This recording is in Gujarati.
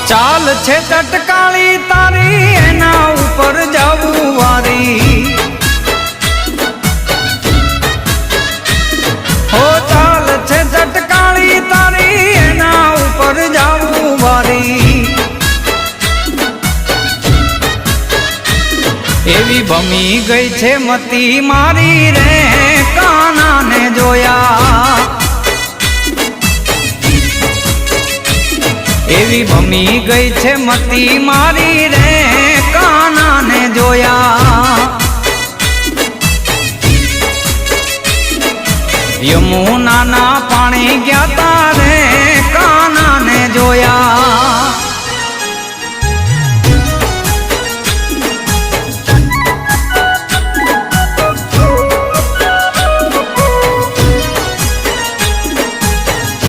ચાલ છે ચટકાળી તારી એના ઉપર જવું વારી હો ચાલ છે ચટકાળી તારી એના ઉપર જવું વારી એવી ભમી ગઈ છે મતી મારી રે કાનાને જોયા એવી ભમી ગઈ છે મતી મારી રે કાનાને જોયા યમુનાના પાણી ગયા તા